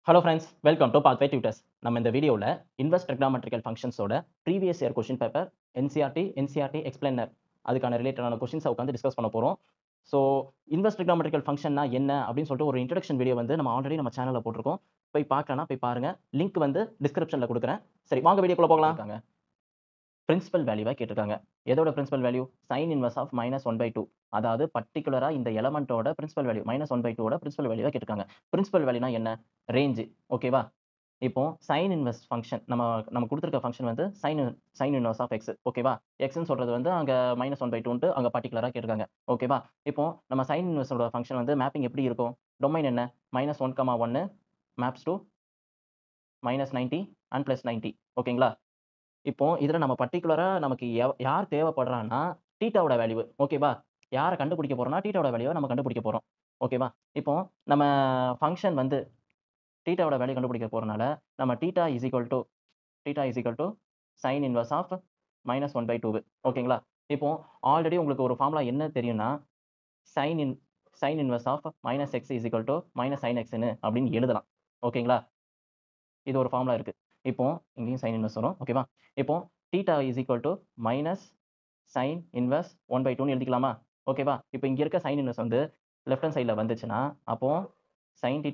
Hello friends, welcome to pathway tutors. நம்ம இந்த வீடியோவில் இன்வெர்ஸ் ட்ரிக்னாமெட்ரிக்கல் ஃபங்க்ஷன்ஸோட previous year question paper NCERT explainer அதுக்கான ரிலேட்டடான கொஷின்ஸை உட்காந்து டிஸ்கஸ் பண்ண போகிறோம். ஸோ இன்வெர்ஸ் ட்ரிக்னாமெட்ரிக்கல் ஃபங்க்ஷன்னா என்ன அப்படின்னு சொல்லிட்டு ஒரு இன்ட்ரடக்ஷன் வீடியோ வந்து நம்ம ஆல்ரெடி நம்ம சேனலில் போட்டிருக்கோம். போய் பார்க்கலன்னா போய் பாருங்க. லிங்க் வந்து டிஸ்கிரிப்ஷனில் கொடுக்குறேன். சரி, வாங்க வீடியோக்குள்ள போகலாம். பிரின்சிபல் வேல்யூவை கேட்டிருக்காங்க. எதோட principal value? Sine inverse of -1/2. அதாவது பர்டிகுலரா இந்த எலமெண்டோட பிரின்சிபல் வேல்யூ -1/2 ஓட பிரின்சிபல் வேல்யூவை கேட்டிருக்காங்க. பிரின்சிபல் வேல்யூனா என்ன? ரேஞ்ச். ஓகேவா? இப்போ சைன் இன்வெர்ஸ் ஃபங்க்ஷன் நம்ம நம்ம குடுத்திருக்க ஃபங்க்ஷன் வந்து சைன் இன்வெர்ஸ் ஆஃப் எக்ஸ். ஓகேவா? எக்ஸ்ன்னு சொல்றது வந்து அங்க -1/2ன்ட்டு அங்க பர்ட்டிகுலரா கேட்டிருக்காங்க. ஓகேவா? இப்போ நம்ம சைன் இன்வெர்ஸோட ஃபங்க்ஷன் வந்து மேப்பிங் எப்படி இருக்கும்? டொமைன் என்ன? -1, 1 மேப்ஸ் டூ -90 அண்ட் +90. ஓகேங்களா? இப்போ இதுல நம்ம பர்ட்டிகுலரா நமக்கு யார் தேவைப்படுறான்னா, தீட்டாவோட வேல்யூ. ஓகேவா? யார கண்டுபிடிக்க போறோம்னா, தீட்டாவோட வேல்யூவ நம்ம கண்டுபிடிக்க போறோம். ஓகேவா? இப்போ நம்ம ஃபங்ஷன் வந்து தீட்டாவோட வேல்யூ கண்டுபிடிக்க போறனால, நம்ம தீட்டா சைன் இன்வெர்ஸ் ஆஃப் -1/2. ஓகேங்களா? இப்போ ஆல்ரெடி உங்களுக்கு ஒரு ஃபார்முலா என்ன தெரியும்னா, sine in sine inverse of -x -sin xன்னு அப்படின்னு எழுதலாம். ஓகேங்களா? இது ஒரு ஃபார்முலா இருக்கு. இப்போ இங்கேயும் சைன் இன்வெர்ஸ் வரும். ஓகேவா? இப்போ தீட்டா மைனஸ் சைன் இன்வெர்ஸ் 1/2ன்னு எழுதிக்கலாமா? ஓகேவா? இப்போ இங்க இருக்க சைன் இன்வெர்ஸ் வந்து லெஃப்ட் ஹேண்ட் சைடுல வந்துச்சுன்னா, அப்போ sin θ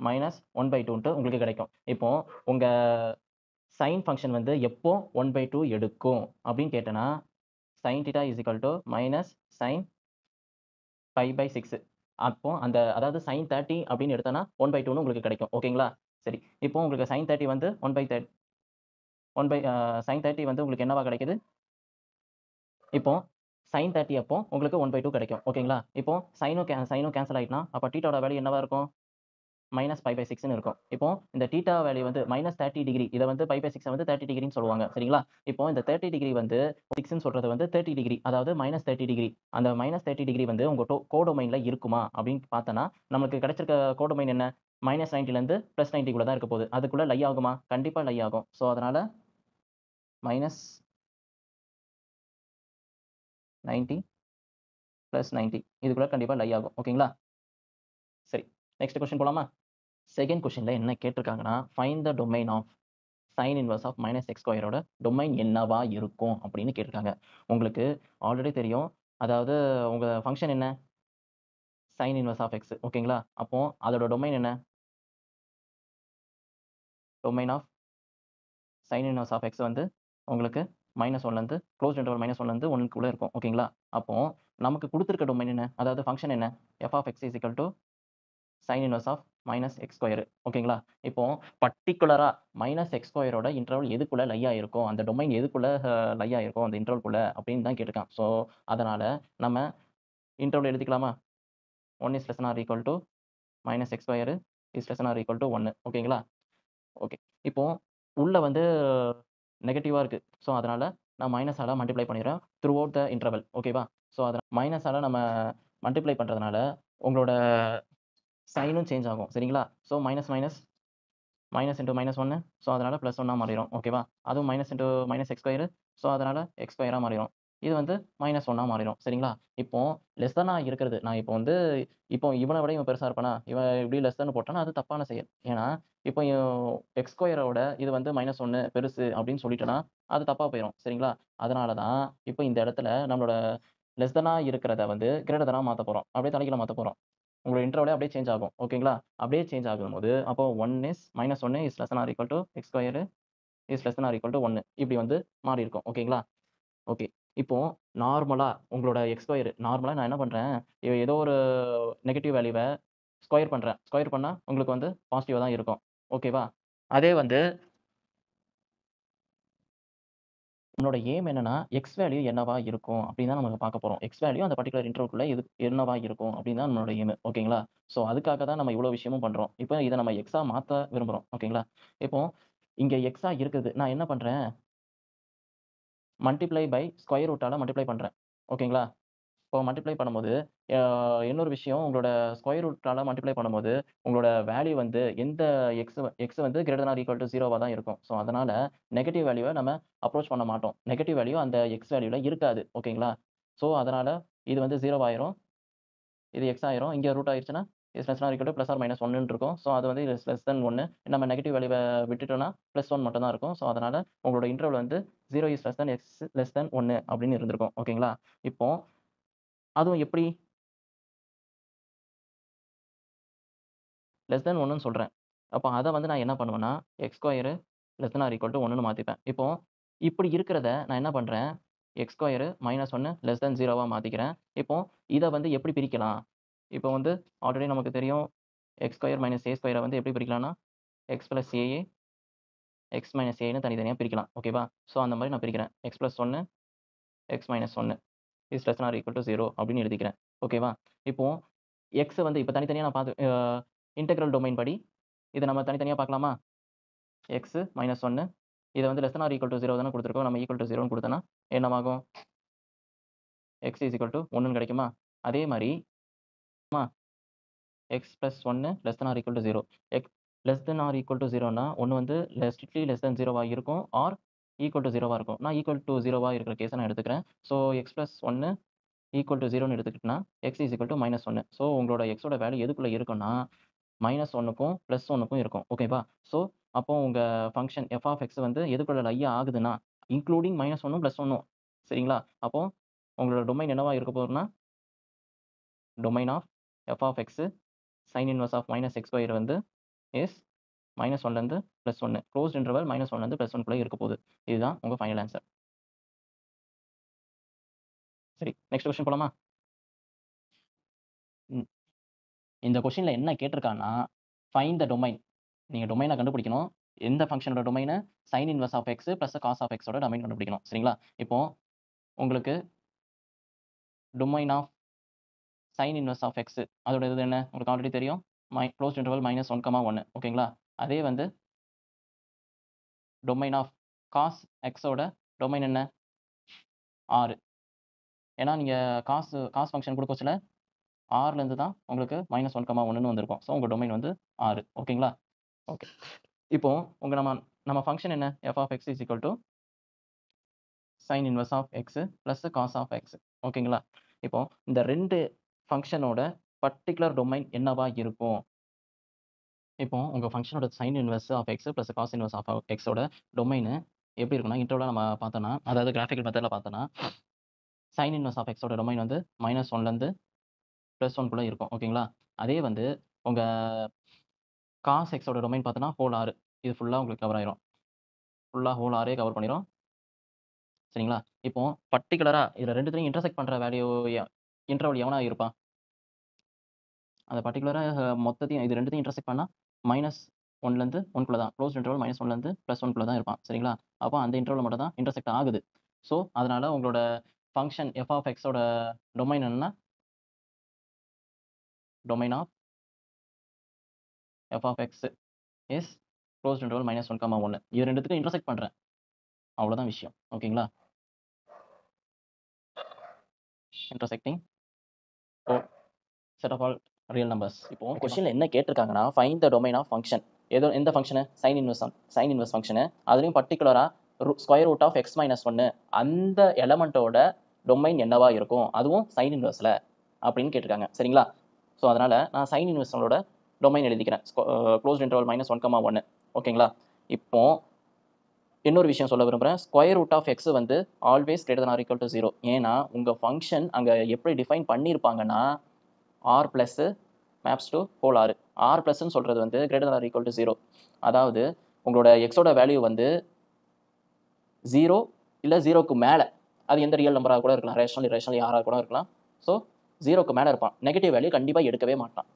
-1/2ன்ட்டு உங்களுக்கு கிடைக்கும். இப்போ உங்க சைன் ஃபங்ஷன் வந்து எப்போ 1/2 எடுக்கும் அப்படின்னு கேட்டேன்னா, sin θ -sin π/6. அப்போ அந்த அதாவது sin 30 அப்படின்னு எடுத்தோம்னா 1/2ன்னு உங்களுக்கு கிடைக்கும். ஓகேங்களா? சரி. இப்போ உங்களுக்கு sin 30 வந்து 1 பை sin 30 வந்து உங்களுக்கு என்னவா கிடைக்குது? இப்போ sin 30 அப்போ உங்களுக்கு 1/2 கிடைக்கும். ஓகேங்களா? இப்போ சைனும் கேன்சல் ஆயிட்டுனா, அப்ப தீட்டாவோட வேல்யூ என்னவா இருக்கும்? -π/6ன்னு இருக்கும். இப்போ இந்த தீட்டா வேல்யூ வந்து -30°. இத வந்து π/6 வந்து 30°ன்னு சொல்லுவாங்க. சரிங்களா? இப்போ இந்த 30° வந்து 6ன்னு சொல்றது வந்து 30°. அதாவது -30°. அந்த -30° வந்து உங்க கோடொமைன்ல இருக்குமா அப்படின்னு பார்த்தோம்னா, நமக்கு கிடைச்சிருக்க கோடொமைன் என்ன? -90லேருந்து +90க்குள்ள தான் இருக்க போகுது. அதுக்குள்ள லை ஆகுமா? கண்டிப்பா லை ஆகும். ஸோ அதனால -90 +90 இதுக்குள்ள கண்டிப்பா லை ஆகும். ஓகேங்களா? சரி. நெக்ஸ்ட் கொஸ்டின் போலாமா? செகண்ட் கொஸ்டின்ல என்ன கேட்டிருக்காங்கன்னா, find the domain of sine inverse of -x² ஓட டொமைன் என்னவா இருக்கும் அப்படின்னு கேட்டிருக்காங்க. உங்களுக்கு ஆல்ரெடி தெரியும். அதாவது உங்க ஃபங்ஷன் என்ன? Sine inverse of x. ஓகேங்களா? அப்போ அதோட டொமைன் என்ன? Domain of sine inverse of x வந்து உங்களுக்கு -1லேருந்து க்ளோஸ்ட் இன்டர்வல் -1லேருந்து 1க்குள்ள இருக்கும். ஓகேங்களா? அப்போ நமக்கு குடுத்திருக்க டொமைன் என்ன? அதாவது ஃபங்ஷன் என்ன? f of x sine inverse of -x². ஓகேங்களா? இப்போ பர்ட்டிகுலரா -x² ஓட இன்டர்வல் எதுக்குள்ள லை ஆயிருக்கும்? அந்த டொமைன் எதுக்குள்ள லை ஆயிருக்கும் அந்த இன்டர்வல்குள்ள அப்படின்னு தான் கேட்டிருக்கான். ஸோ அதனால நம்ம இன்டர்வல் எழுதிக்கலாமா? 1 is less than or equal to -x² is less than or equal to 1. ஓகேங்களா? ஓகே. இப்போ உள்ள வந்து நெகட்டிவா இருக்கு. ஸோ அதனால நான் மைனஸால மல்டிப்ளை பண்ணிடுறேன் த்ரூ அவுட் த இன்டர்வல். ஓகேவா? ஸோ அதனால மைனஸால நம்ம மல்டிப்ளை பண்றதுனால உங்களோட சைனும் சேஞ்ச் ஆகும். சரிங்களா? So minus minus minus into -1. So அதனால +1ஆ மாறிரும். ஓகேவா? அதுவும் மைனஸ் இன்டூ -x². ஸோ அதனால x²ஆ மாறிரும். இது வந்து -1ஆ மாறிரும். சரிங்களா? இப்போ லெஸ் தெனா இருக்கிறது. நான் இப்போ வந்து இப்போ இவன விட இவன் பெருசா இருப்பானா? இவன் இப்படி லெஸ் தென் போட்டானா, அது தப்பான செயல். ஏன்னா, இப்போ x²ஓட இது வந்து -1 பெருசு அப்படின்னு சொல்லிட்டேன்னா, அது தப்பா போயிரும். சரிங்களா? அதனால தான் இப்போ இந்த இடத்துல நம்மளோட லெஸ் தெனா இருக்கிறத வந்து கிரேட்டர் தெனா மாத்தப் போறோம். அப்படியே தலைகீழா மாத்தப் போறோம். உங்களோட இன்டர்வலே அப்படியே சேஞ்ச் ஆகும். ஓகேங்களா? அப்படியே சேஞ்ச் ஆகும்போது, அப்போ -1 is less than or equal to x² is less than or equal to 1 இப்படி வந்து மாறியிருக்கும். ஓகேங்களா? ஓகே. இப்போ நார்மலா உங்களோட நார்மலா நான் என்ன பண்றேன், ஏதோ ஒரு நெகட்டிவ் வேல்யூவ ஸ்கொயர் பண்றேன். ஸ்கொயர் பண்ணா உங்களுக்கு வந்து பாசிட்டிவா தான் இருக்கும். ஓகேவா? அதே வந்து நம்மளோட எய்ம் என்னன்னா, எக்ஸ் வேல்யூ என்னவா இருக்கும் அப்படின்னு தான் நம்ம பார்க்க போறோம். எக்ஸ் வேல்யூ அந்த பர்ட்டிகுலர் இன்டர்வல்குள்ள இது என்னவா இருக்கும் அப்படின்னு தான் நம்மளோட எய்ம். ஓகேங்களா? ஸோ அதுக்காக தான் நம்ம இவ்வளோ விஷயமும் பண்றோம். இப்போ இத நம்ம எக்ஸா மாத்த விரும்புறோம். ஓகேங்களா? இப்போ இங்க எக்ஸா இருக்குது. நான் என்ன பண்றேன், மல்டிப்ளை பை ஸ்கொயர் ரூட்டால மல்டிப்ளை பண்றேன். ஓகேங்களா? இப்போ மல்டிப்ளை பண்ணும்போது, அ இன்னொரு விஷயம் உங்களோட ஸ்கொயர் ரூட்டால மல்டிப்ளை பண்ணும்போது, உங்களோட வேல்யூ வந்து எந்த எக்ஸ் வந்து greater than or equal to 0வா தான் இருக்கும். ஸோ அதனால நெகட்டிவ் வேல்யூவ நம்ம அப்ரோச் பண்ண மாட்டோம். நெகட்டிவ் வேல்யூ அந்த எக்ஸ் வேல்யூல இருக்காது. ஓகேங்களா? ஸோ அதனால இது வந்து 0 ஆயிரும். இது எக்ஸ் ஆயிரும். இங்கே ரூட் ஆயிருச்சுன்னா is less or equal to plus or minus ஒன்றுன்னு இருக்கும். ஸோ அது வந்து இஸ் லெஸ் தென் 1. நம்ம நெகட்டிவ் வேல்யூவை விட்டுட்டோம்னா +1 மட்டும் தான் இருக்கும். ஸோ அதனால் உங்களோட இன்டர்வல் வந்து 0 is less then X less than 1 அப்படின்னு இருந்திருக்கும். ஓகேங்களா? இப்போ அதுவும் எப்படி லெஸ் தென் 1ன்னு சொல்கிறேன். அப்போ அதை வந்து நான் என்ன பண்ணுவேன்னா x square less than or equal to 1ன்னு மாற்றிப்பேன். இப்போ இப்படி இருக்கிறத நான் என்ன பண்ணுறேன் எக்ஸ் ஸ்கொயரு -1 லெஸ் தென் 0வா மாற்றிக்கிறேன். இப்போ இதை வந்து எப்படி பிரிக்கலாம்? இப்போ வந்து ஆல்ரெடி நமக்கு தெரியும் எக்ஸ் ஸ்கொயர் மைனஸ் ஏ ஸ்கொயரை வந்து எப்படி பிரிக்கலாம்னா x plus a x minus ஏன்னு தனித்தனியாக பிரிக்கலாம். ஓகேவா? ஸோ அந்த மாதிரி நான் பிரிக்கிறேன். X plus 1 x minus 1 is less than or equal to 0 அப்படின்னு எழுதிக்கிறேன். ஓகேவா? இப்போ எக்ஸ் வந்து இப்போ தனித்தனியாக நான் பார்த்து இன்டெக்ரல் டொமைன் படி இதை நம்ம தனித்தனியாக பார்க்கலாமா? எக்ஸ் -1 இதை வந்து less than or equal to 0 தானே கொடுத்துருக்கோம். நம்ம ஈக்குவல் டு 0ன்னு கொடுத்தோன்னா என்னவாகும்? எக்ஸ் இஸ் ஈக்குவல் டு 1ன்னு கிடைக்குமா? அதே மாதிரி x plus 1 less than or equal to 0. X less than or equal to 0னா ஒன்று வந்து ஸ்ட்ரிக்ட்லி லெஸ் தென் 0வா இருக்கும் ஆர் ஈக்குவல் டு 0வா இருக்கும். நான் ஈக்குவல் டு 0வா இருக்கிற கேஸை நான் எடுத்துக்கிறேன். So x plus 1 equal to 0ன்னு எடுத்துக்கிட்டேன்னா x is equal to -1. So உங்களோட எக்ஸோட வேல்யூ எதுக்குள்ளே இருக்குன்னா -1க்கும் +1க்கும் இருக்கும். ஓகேவா? ஸோ அப்போ உங்கள் ஃபங்க்ஷன் எஃப் ஆஃப் எக்ஸ் வந்து எதுக்குள்ள லை ஆகுதுன்னா இன்க்ளூடிங் -1ம் +1ம். சரிங்களா? அப்போ உங்களோட டொமைன் என்னவா இருக்க போகுதுன்னா domain of F of X sin inverse of -x square வந்து இஸ் -1லேருந்து +1 க்ளோஸ்ட் இன்டர்வல் -1லேருந்து +1குள்ளே இருக்க போகுது. இதுதான் உங்கள் ஃபைனல் ஆன்சர். சரி, நெக்ஸ்ட் கொஸ்டின் போலாமா? இந்த கொஸ்டினில் என்ன கேட்டிருக்காங்கன்னா ஃபைண்ட் த டொமைன். நீங்கள் டொமைனை கண்டுபிடிக்கணும். எந்த ஃபங்க்ஷனோட டொமைனை sin inverse of X plus cos of எக்ஸோட டொமைன் கண்டுபிடிக்கணும். சரிங்களா? இப்போ உங்களுக்கு domain of sin inverse of X அதோட இது என்ன உங்களுக்கு ஆல்ரெடி தெரியும். Closed interval -1, 1. ஓகேங்களா? அதே வந்து டொமைன் ஆஃப் காஸ் எக்ஸோட டொமைன் என்ன 6. ஏன்னா நீங்கள் காஸ் ஃபங்க்ஷன் கொடுக்கச்சில ஆர்லேருந்து தான் உங்களுக்கு -1, 1ன்னு வந்திருக்கும். ஸோ உங்கள் டொமைன் வந்து 6. ஓகேங்களா? ஓகே. இப்போ நம்ம ஃபங்க்ஷன் என்ன F of X is equal to sin inverse of X plus cos of X. ஓகேங்களா? இப்போ இந்த ரெண்டு ஃபங்க்ஷனோட பர்டிகுலர் டொமைன் என்னவா இருக்கும்? இப்போ உங்கள் ஃபங்க்ஷனோட sin inverse of X plus cos inverse of எக்ஸோட டொமைனு எப்படி இருக்குன்னா இன்டர்வலாக நம்ம பார்த்தோன்னா அதாவது கிராஃபிக்கல் மெத்தடில் பார்த்தோன்னா sin இன்வர்ஸ் ஆஃப் எக்ஸோட டொமைன் வந்து -1லேருந்து +1குள்ளே இருக்கும். ஓகேங்களா? அதே வந்து உங்கள் காஸ் எக்ஸோட டொமைன் பார்த்தோன்னா ஹோல் 6 இது ஃபுல்லாக உங்களுக்கு கவர் ஆயிரும். ஃபுல்லாக ஹோல் 6 கவர் பண்ணிடும். சரிங்களா? இப்போ பர்டிகுலராக இதில் ரெண்டுத்தையும் இன்டர்செக்ட் பண்ணுற வேல்யூ இன்டர்வல் எவனா இருப்பான்? அந்த பர்டிகுலராக மொத்தத்தையும் இது ரெண்டுத்தையும் இன்டர்செக்ட் பண்ணால் -1லேருந்து 1குள்ளே தான் க்ளோஸ்ட் இன்டர்வல் -1லேருந்து +1குள்ளே தான் இருப்பான். சரிங்களா? அப்போ அந்த இன்டர்வல் மட்டும் தான் இன்டர்செக்ட் ஆகுது. ஸோ அதனால் உங்களோட ஃபங்க்ஷன் எஃப் ஆஃப் எக்ஸோட டொமைன் என்னன்னா domain of F of X is closed interval -1, 1. இது ரெண்டுத்துக்கும் இன்டர்செக்ட் பண்ணுறேன். அவ்வளோதான் விஷயம். ஓகேங்களா? Intersecting set of all real numbers. இப்போ கொஸ்டினில் என்ன கேட்டிருக்காங்கன்னா find the domain of function. எந்த ஃபங்க்ஷனு sin இன்வர்ஸ் ஃபங்க்ஷனு அதுலேயும் பர்டிகுலராக ஸ்கொயர் ரூட் ஆஃப் எக்ஸ் -1 அந்த எலமெண்ட்டோட டொமைன் என்னவா இருக்கும் அதுவும் sin இன்வர்ஸில் அப்படின்னு கேட்டிருக்காங்க. சரிங்களா? ஸோ அதனால் நான் sin இன்வர்ஸோட டொமைன் எழுதிக்கிறேன் க்ளோஸ்ட் இன்டர்வல் -1, 1. ஓகேங்களா? இப்போ இன்னொரு விஷயம் சொல்ல விரும்புகிறேன். ஸ்கொயர் ரூட் ஆஃப் எக்ஸ் வந்து always greater than or equal to 0. ஏன்னா உங்கள் ஃபங்க்ஷன் அங்கே எப்படி டிஃபைன் பண்ணியிருப்பாங்கன்னா R plus maps to whole 6. R ப்ளஸ்ன்னு சொல்கிறது வந்து greater than or equal to 0. அதாவது உங்களோட எக்ஸோட வேல்யூ வந்து 0 இல்லை 0க்கு மேலே அது எந்த ரியல் நம்பராக கூட இருக்கலாம். ரேஷனல் யாராக கூட இருக்கலாம். ஸோ 0க்கு மேலே இருப்பான். நெகட்டிவ் வேல்யூ கண்டிப்பாக எடுக்கவே மாட்டான்.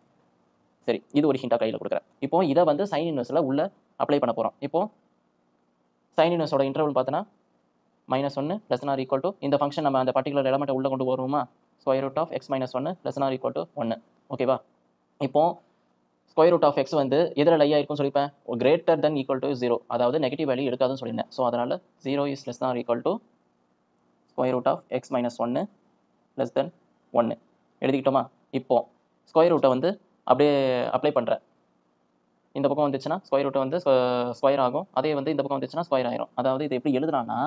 சரி, இது ஒரு ஹிண்டாக கையில் கொடுக்குறேன். இப்போ இதை வந்து சைன் இன்வர்ஸில் உள்ள அப்ளை பண்ண போகிறோம். இப்போ சைன் இன்வர்ஸோட இன்டர்வல் பார்த்தோன்னா -1 less than or equal to இந்த ஃபங்க்ஷன் நம்ம அந்த பர்டிகுலர் எலமெண்ட்டை உள்ளே கொண்டு வருவோமா square root of X -1 less than or equal to 1. ஓகேவா? இப்போ ஸ்கொயர் ரூட் ஆஃப் எக்ஸ் வந்து எதில் லையாக இருக்கும்னு சொல்லிப்பேன் கிரேட்டர் தென் ஈக்குவல் டு 0. அதாவது நெகட்டிவ் வேல்யூ எடுக்காதுன்னு சொல்லியிருந்தேன். ஸோ அதனால் 0 is less than or equal to square root of X -1 less than 1 எழுதிக்கிட்டோமா? இப்போ ஸ்கொயர் ரூட்டை வந்து அப்படியே அப்ளை பண்ணுறேன். இந்த பக்கம் வந்துச்சுன்னா ஸ்கொயர் ரூட்டை வந்து ஸ்கொயர் ஆகும். அதே வந்து இந்த பக்கம் வந்துச்சுன்னா ஸ்கொயர் ஆயிரும். அதாவது இது எப்படி எழுதுறான்னா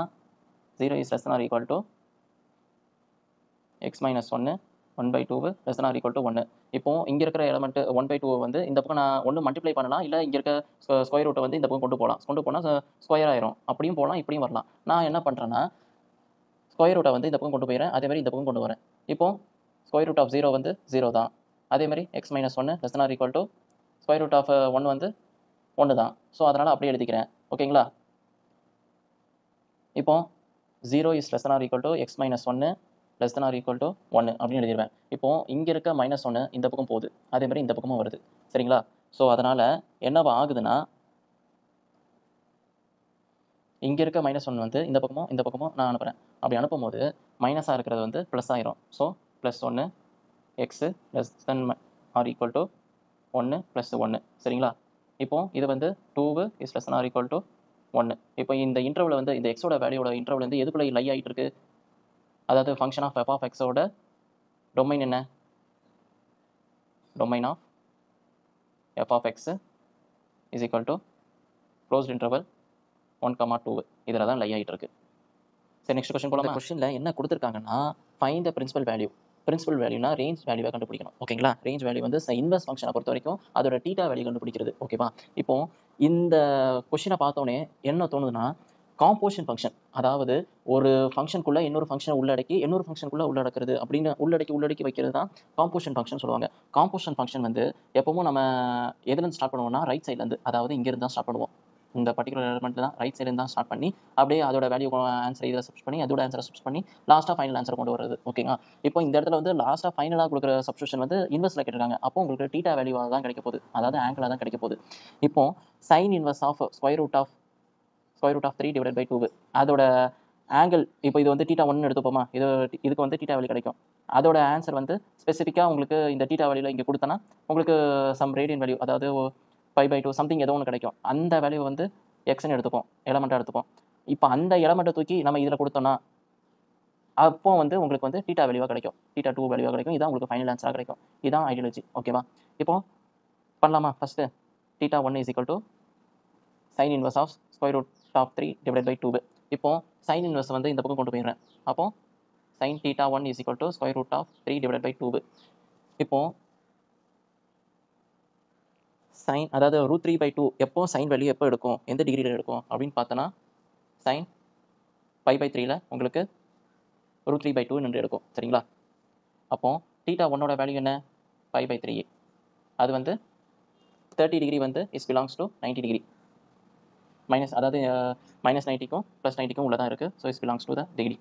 0 is less than or equal to X -1 1/2 less than or equal to 1. இப்போ இங்க இருக்கிற எலிமெண்ட் 1/2 வந்து இந்த பக்கம் நான் ஒன்று மல்டிப்ளை பண்ணலாம், இல்லை இங்க இருக்க ஸ்கொயர் ரூட்டை வந்து இந்த பக்கம் கொண்டு போனால் ஸ்கொயர் ஆயிரும். அப்படியும் போகலாம், இப்படியும் வரலாம். நான் என்ன பண்ணுறேன்னா ஸ்கொயர் ரூட்டை வந்து இந்த பக்கம் கொண்டு போயிடுறேன், அதே மாதிரி இந்த பக்கம் கொண்டு வரேன். இப்போ ஸ்கொயர் ரூட் ஆஃப் 0 வந்து 0 தான். அதே மாதிரி X minus 1 less than or equal to square root of 1 வந்து 1 தான். ஸோ அதனால் அப்படியே எழுதிக்கிறேன். ஓகேங்களா? இப்போ 0 is less than or equal to X minus 1 less than or equal to 1 அப்படின்னு எழுதிடுவேன். இப்போ இங்கே இருக்க -1 இந்த பக்கம் போகுது, அதே மாதிரி இந்த பக்கமும் வருது. சரிங்களா? ஸோ அதனால் என்னவா ஆகுதுன்னா இங்கே இருக்க -1 வந்து இந்த பக்கமும் நான் அனுப்புகிறேன். அப்படி அனுப்பும் போது மைனஸாக இருக்கிறது வந்து ப்ளஸ் ஆயிரும். So +1 X less than or equal to 1 + 1. சரிங்களா? இப்போ இது வந்து 2 is less than or equal to 1. இப்போ இந்த இன்டர்வல் வந்து இந்த எக்ஸோட வேல்யூட இன்டர்வல் வந்து எதுக்குள்ள லை ஆகிட்டு இருக்கு? அதாவது ஃபங்க்ஷன் ஆஃப் f ஆஃப் எக்ஸோட டொமைன் என்ன? Domain of f of X is equal to closed interval 1, 2 இதில் தான் லை ஆகிட்டு இருக்கு. சரி, நெக்ஸ்ட் கொஸ்டின் போகலாம். கொஸ்டினில் என்ன கொடுத்துருக்காங்கன்னா find the principal value. Principal வேல்யூனா ரேஞ்ச் வேல்யூவை கண்டுபிடிக்கணும். ஓகேங்களா? ரேஞ்ச் வேல்யூ வந்து இன்வெர்ஸ் ஃபங்க்ஷனை பொறுத்த வரைக்கும் அதோட தீட்டா வேல்யூ கண்டுபிடிக்கிறது. ஓகேவா? இப்போ இந்த கொஸ்டினை பார்த்தோன்னே என்ன தோணுதுன்னா காம்போசிஷன் ஃபங்க்ஷன், அதாவது ஒரு ஃபங்க்ஷனுக்குள்ள இன்னொரு ஃபங்க்ஷனை உள்ளடக்கி இன்னொரு ஃபங்க்ஷனுக்குள்ள உள்ளடக்கிறது அப்படின்னு உள்ளடக்கி வைக்கிறது தான் காம்போசிஷன் ஃபங்க்ஷன் சொல்லுவாங்க. காம்போசிஷன் ஃபங்க்ஷன் வந்து எப்பவும் நம்ம எதுலேருந்து ஸ்டார்ட் பண்ணுவோம்னா ரைட் சைட்லேருந்து, அதாவது இங்கேருந்து தான் ஸ்டார்ட் பண்ணுவோம். இந்த பர்டிகுலர் எலிமெண்ட் தான் ரைட் சைடு தான் ஸ்டார்ட் பண்ணி அப்படியே அதோட வேல்யூ ஆன்சர் இதில் சப்ஸ்ட் பண்ணி அதோட ஆன்சரை சப்ஸ்ட் பண்ணி லாஸ்ட்டாக ஃபைனல் ஆன்சர் கொண்டு வருது. ஓகேங்களா? இப்போ இந்த இடத்துல வந்து லாஸ்ட்டாக ஃபைனலாக கொடுக்குற சப்ஸ்டியூஷன் வந்து இன்வெர்ஸில் கேட்டிருக்காங்க. அப்போ உங்களுக்கு தீட்டா வேல்யூவாக தான் கிடைக்க போகுது, அதாவது ஆங்கிளாக தான் கிடைக்க போகுது. இப்போ sine inverse of square root of 3/2 அதோட ஆங்கிள், இப்போ இது வந்து θ1 எடுத்துப்போமா, இதுக்கு வந்து தீட்டா வேல்யூ கிடைக்கும். அதோட ஆன்சர் வந்து ஸ்பெசிஃபிக்காக உங்களுக்கு இந்த தீட்டா வேல்யூவில் இங்கே கொடுத்தனா உங்களுக்கு சம் ரேடியன் வேல்யூ, அதாவது π/2 சம்திங் ஏதோ ஒன்று கிடைக்கும். அந்த வேல்யூ வந்து எக்ஸ்ன்னு எடுத்துப்போம், எலமெண்ட்டாக எடுத்துப்போம். இப்போ அந்த எலமெண்ட்டை தூக்கி நம்ம இதில் கொடுத்தோம்னா அப்போ வந்து உங்களுக்கு வந்து தீட்டா வேல்யூவாக கிடைக்கும், θ2 வேல்யூவாக கிடைக்கும். இதான் உங்களுக்கு ஃபைனல் ஆன்சராக கிடைக்கும். இதுதான் ஐடியாலஜி. ஓகேவா? இப்போ பண்ணலாமா? First θ1 is equal to sine inverse of square root of 3/2. இப்போ சைன் இன்வெர்ஸ் வந்து இந்த பக்கம் கொண்டு போயிடுறேன். அப்போ sin θ1 is equal to square root of 3/2. இப்போ சைன், அதாவது √3/2 எப்போ சைன் வேல்யூ எப்போ எடுக்கும், எந்த டிகிரியில் எடுக்கும் அப்படின்னு பார்த்தோன்னா சைன் π/3ல உங்களுக்கு √3/2 என்று எடுக்கும். சரிங்களா? அப்போ θ1ஓட வேல்யூ என்ன? π/3. அது வந்து 30 டிகிரி வந்து பிலாங்ஸ் டு 90 டிகிரி. மைனஸ், அதாவது -90க்கும் +90க்கும் உள்ள தான் இருக்குது. So belongs to the degree.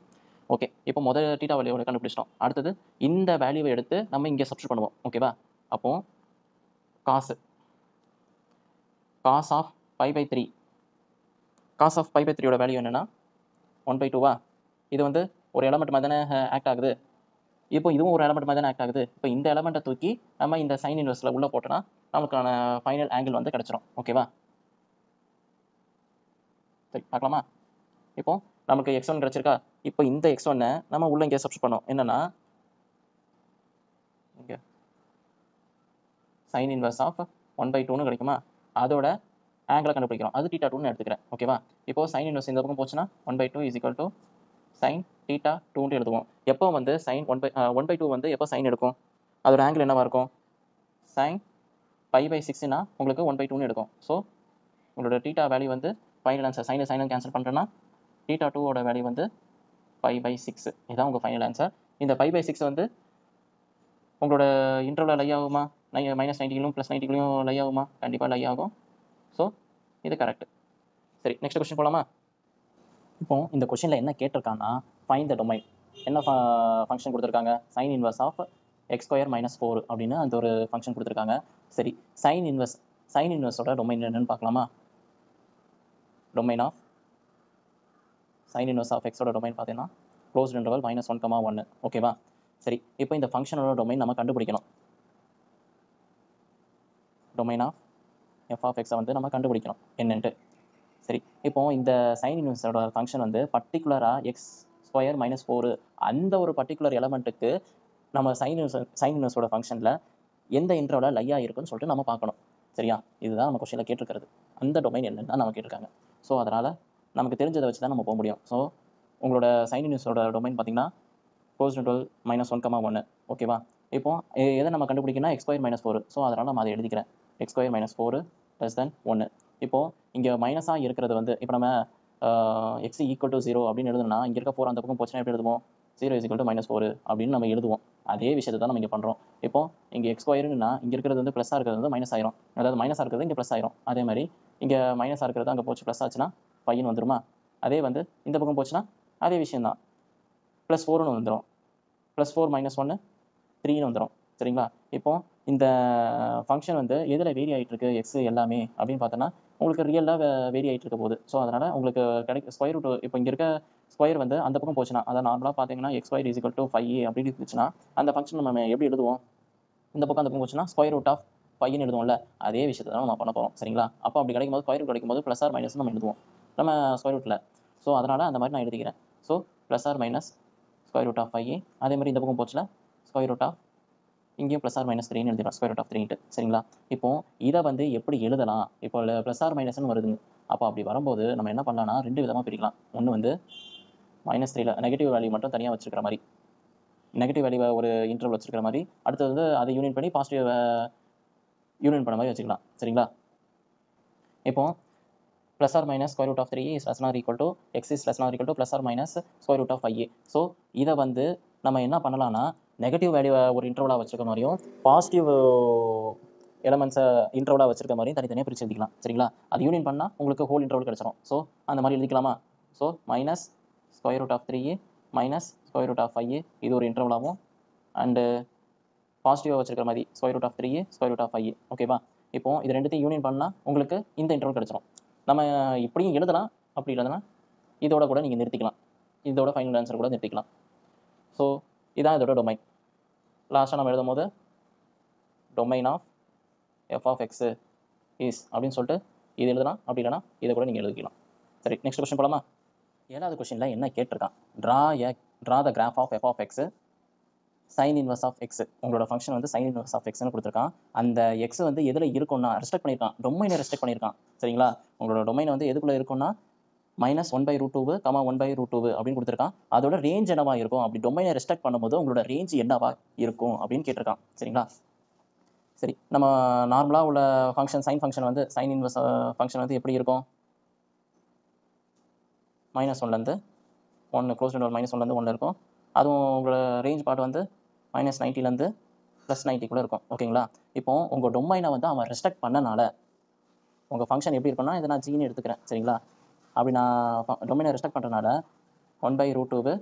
Okay, இப்போ முதல் தீட்டா வேல்யூவோட கண்டுபிடிச்சிட்டோம். அடுத்தது இந்த வேல்யூவை எடுத்து நம்ம இங்கே சப்ஸ்டியூட் பண்ணுவோம். ஓகேவா? அப்போ காஸ் ஆஃப் π/3, காஸ் ஆஃப் π/3யோட வேல்யூ என்னன்னா 1/2. இது வந்து ஒரு எலமெண்ட் மாதிரி தானே ஆக்ட் ஆகுது. இப்போ இதுவும் ஒரு எலமெண்ட் மாதிரி தானே ஆக்ட் ஆகுது. இப்போ இந்த எலமெண்ட்டை தூக்கி நம்ம இந்த சைன் இன்வெர்ஸில் உள்ளே போட்டோன்னா நமக்கான ஃபைனல் ஆங்கிள் வந்து கிடச்சிரும். ஓகேவா? சரி, பார்க்கலாமா? இப்போ நமக்கு x1 கிடச்சிருக்கா? இப்போ இந்த x1 நம்ம உள்ள இங்கே சப்ஸ்டியூட் பண்ணோம். என்னன்னா இங்கே சைன் இன்வெர்ஸ் ஆஃப் 1/2ன்னு கிடைக்குமா? அதோட ஆங்கிளை கண்டுபிடிக்கிறோம். அது θ2ன்னு எடுத்துக்கிறேன். ஓகேவா? இப்போ சைன் இன்வெர்ஸ் இந்த பக்கம் போச்சுன்னா 1/2 இஸ் ஈக்குவல் டு சைன் θ2ன்னு எழுதுவோம். எப்போ வந்து சைன் 1/2 வந்து எப்போ சைன் எடுக்கும், அதோட ஆங்கிள் என்னவா இருக்கும்? சைன் π/6னா உங்களுக்கு 1/2ன்னு எடுக்கும். ஸோ உங்களோட தீட்டா வேல்யூ வந்து ஃபைனல் ஆன்சர். சைனை கேன்சல் பண்ணுறேன்னா θ2ஓட வேல்யூ வந்து π/6. இதுதான் உங்கள் ஃபைனல் ஆன்சர். இந்த π/6 வந்து உங்களோட இன்டர்வலில் லை ஆகுமா? -90லும் +90லையும் லை ஆகுமா? கண்டிப்பாக லை ஆகும். ஸோ இது கரெக்ட். சரி, நெக்ஸ்ட் கொஸ்டின் போகலாமா? இப்போ இந்த கொஸ்டினில் என்ன கேட்டிருக்காங்கன்னா ஃபைண்ட் த டொமைன். என்ன ஃபங்க்ஷன் கொடுத்துருக்காங்க? சைன் இன்வெர்ஸ் ஆஃப் x² - 4 அப்படின்னு அந்த ஒரு ஃபங்க்ஷன் கொடுத்துருக்காங்க. சரி, சைன் இன்வெர்ஸோட டொமைன் என்னன்னு பார்க்கலாமா? Domain of sine inverse of எக்ஸோட டொமைன் பார்த்தீங்கன்னா க்ளோஸ்ட் இன்டர்வல் -1, 1. ஓகேவா? சரி, இப்போ இந்த ஃபங்க்ஷனோட டொமைன் நம்ம கண்டுபிடிக்கணும். டொமைன் ஆஃப் f ஆஃப் எக்ஸை வந்து நம்ம கண்டுபிடிக்கணும் என்னன்ட்டு. சரி, இப்போ இந்த சைன் இன்வெர்ஸோட ஃபங்க்ஷன் வந்து பர்டிகுலராக x² - 4 அந்த ஒரு பர்டிகுலர் எலமெண்ட்டுக்கு நம்ம சைன் இன்வெர்ஸோட ஃபங்க்ஷனில் எந்த இன்டர்வலில் லையாக இருக்குன்னு சொல்லிட்டு நம்ம பார்க்கணும். சரியா? இதுதான் நம்ம கொஸ்டினில் கேட்டிருக்கிறது. அந்த டொமைன் என்னன்னு தான் நம்ம கேட்டிருக்காங்க. ஸோ அதனால் நமக்கு தெரிஞ்சதை வச்சு தான் நம்ம போக முடியும். ஸோ உங்களோட சைன் இன்வெர்ஸோட டொமைன் பார்த்தீங்கன்னா க்ளோஸ் இன்டர்வல் -1, ஓகேவா? இப்போ எதை நம்ம கண்டுபிடிக்கணும்னா x² - 4. ஸோ அதனால் நம்ம அதை எழுதிக்கிறேன். x² - 4 < 1. இப்போ இங்கே மைனஸாக இருக்கிறது வந்து இப்போ நம்ம x = 0 அப்படின்னு எழுதணும்னா இங்கே இருக்க 4 அந்த பக்கம் போச்சுன்னா எப்படி எழுதுவோம்? 0 = -4 அப்படின்னு நம்ம எழுதுவோம். அதே விஷயத்தை தான் நம்ம இங்கே பண்ணுறோம். இப்போ இங்கே x²னா இங்கே இருக்கிறது வந்து ப்ளஸ்ஸாக இருக்கிறது வந்து மைனஸ் ஆயிரும். அதாவது மைனஸாக இருக்கிறது இங்கே ப்ளஸ் ஆயிரும். அதே மாதிரி இங்கே மைனஸாக இருக்கிறது அங்கே போச்சு ப்ளஸ் ஆச்சுன்னா 5ன்னு வந்துருமா? அதே வந்து இந்த பக்கம் போச்சுன்னா அதே விஷயம் தான், +4ன்னு வந்துடும். +4 - 1 3ன்னு வந்துடும். சரிங்களா? இப்போ இந்த ஃபங்க்ஷன் வந்து எதில் வேரி ஆகிட்டு இருக்கு எக்ஸ் எல்லாமே அப்படின்னு பார்த்தோன்னா உங்களுக்கு ரியலாக வேரி ஆகிட்டு இருக்க போகுது. ஸோ அதனால் உங்களுக்கு ஸ்கொயர் ரூட் இப்போ இங்கே இருக்க ஸ்கொயர் வந்து அந்த பக்கம் போச்சுன்னா, அதாவது நார்மலாக பார்த்தீங்கன்னா x² = 5a அப்படின்னு இருந்துச்சுன்னா அந்த ஃபங்க்ஷன் நம்ம எப்படி எழுதுவோம்? இந்த பக்கம் அந்த பக்கம் போச்சுன்னா √5ன்னு எழுதுவோம்ல, அதே விஷயத்தை தான் நம்ம பண்ண போகிறோம். சரிங்களா? அப்போ அப்படி கிடைக்கும்போது ஸ்கொயர் ரூட் கிடைக்கும்போது ப்ளஸ் ஆர் மைனஸ் நம்ம எழுதுவோம் நம்ம ஸ்கொயர் ரூட்டில். ஸோ அதனால் அந்த மாதிரி நான் எழுதிக்கிறேன். So plus or minus √5a. அதே மாதிரி இந்த பக்கம் போச்சுன்னா √, இங்கேயும் +r - 3ன்னு எழுதிடலாம், √3. சரிங்களா? இப்போ இதை வந்து எப்படி எழுதலாம்? இப்போ +r - வருதுங்க. அப்போ அப்படி வரும்போது நம்ம என்ன பண்ணலாம்னா 2 விதமாக பிரிக்கலாம். ஒன்று வந்து -3ல நெகட்டிவ் வேல்யூ மட்டும் தனியாக வச்சுருக்கிற மாதிரி, நெகட்டிவ் வேல்யூவை ஒரு இன்டர்வல் வச்சுருக்கிற மாதிரி, அடுத்தது வந்து அதை யூனியன் பண்ணி பாசிட்டிவ் யூனியன் பண்ண மாதிரி வச்சுக்கலாம். சரிங்களா? இப்போ +r - √3a is less than or equal to x is less than or equal to +r - √5a. So இதை வந்து நம்ம என்ன பண்ணலாம்னா நெகட்டிவ் வேல்யூவை ஒரு இன்டர்வலாக வச்சுருக்க மாதிரியும் பாசிட்டிவ் எலமெண்ட்ஸை இன்டர்வலாக வச்சுருக்க மாதிரியும் தனித்தனியாக பிரித்து எழுதிக்கலாம். சரிங்களா? அது யூனியன் பண்ணால் உங்களுக்கு ஹோல் இன்டர்வல் கிடச்சிரும். ஸோ அந்த மாதிரி எழுதிக்கலாமா? ஸோ -√3a -√5a இது ஒரு இன்டர்வலாகவும் அண்டு பாசிட்டிவாக வச்சுருக்கிற மாதிரி √3a √5a. ஓகேவா? இப்போ இது ரெண்டுத்தையும் யூனியன் பண்ணால் உங்களுக்கு இந்த இன்டர்வல் கிடச்சிரும். நம்ம இப்படியும் எழுதலாம், அப்படி இல்லைன்னா இதோட கூட நீங்கள் நிறுத்திக்கலாம். இதோட ஃபைனல் ஆன்சர் கூட நிறுத்திக்கலாம். ஸோ இதான் இதோட டொமைன். லாஸ்ட்டாக நம்ம எழுதும் போது டொமைன் ஆஃப் f(x) இஸ் அப்படின்னு சொல்லிட்டு இது எழுதலாம், அப்படி இல்லைனா இதை கூட நீங்கள் எழுதிக்கலாம். சரி, நெக்ஸ்ட் கொஸ்டின் போகலாமா? 7வது கொஸ்டினில் என்ன கேட்டிருக்கான்? Draw the graph of f(x) sin inverse of x. உங்களோட ஃபங்க்ஷன் வந்து sin inverse of xன்னு கொடுத்துருக்கான். அந்த எக்ஸ் வந்து எதில் இருக்கும்னா ரெஸ்ட்ரிக்ட் பண்ணியிருக்கான், டொமைனை ரெஸ்ட்ரிக்ட் பண்ணியிருக்கான். சரிங்களா? உங்களோட டொமைன் வந்து எதுக்குள்ளே இருக்கும்னா -1/√2 1/√2 அப்படின்னு கொடுத்துருக்கான். அதோட ரேஞ்ச் என்னவா இருக்கும்? அப்படி டொமைனை ரெஸ்ட்ரிக்ட் பண்ணும்போது உங்களோட ரேஞ்ச் என்னவா இருக்கும் அப்படின்னு கேட்டிருக்கான். சரிங்களா? சரி, நம்ம நார்மலாக உள்ள ஃபங்க்ஷன் சைன் ஃபங்க்ஷன் வந்து சைன் இன்வர்ஸ் ஃபங்க்ஷன் வந்து எப்படி இருக்கும்? -1லேருந்து 1 க்ளோஸ் இன்டர்வல் -1லேருந்து 1 இருக்கும். அதுவும் உங்களோட ரேஞ்ச் பார்ட் வந்து -90லேருந்து +90 இருக்கும். ஓகேங்களா? இப்போ உங்கள் டொமைனை வந்து அவன் ரெஸ்ட்ரிக்ட் பண்ணனால உங்கள் ஃபங்க்ஷன் எப்படி இருக்குன்னா இதை நான் ஜின்னு எடுத்துக்கிறேன். சரிங்களா? அப்படி நான் டொமைனை ரெஸ்ட்ரிக்ட் பண்ணுறதுனால 1/√2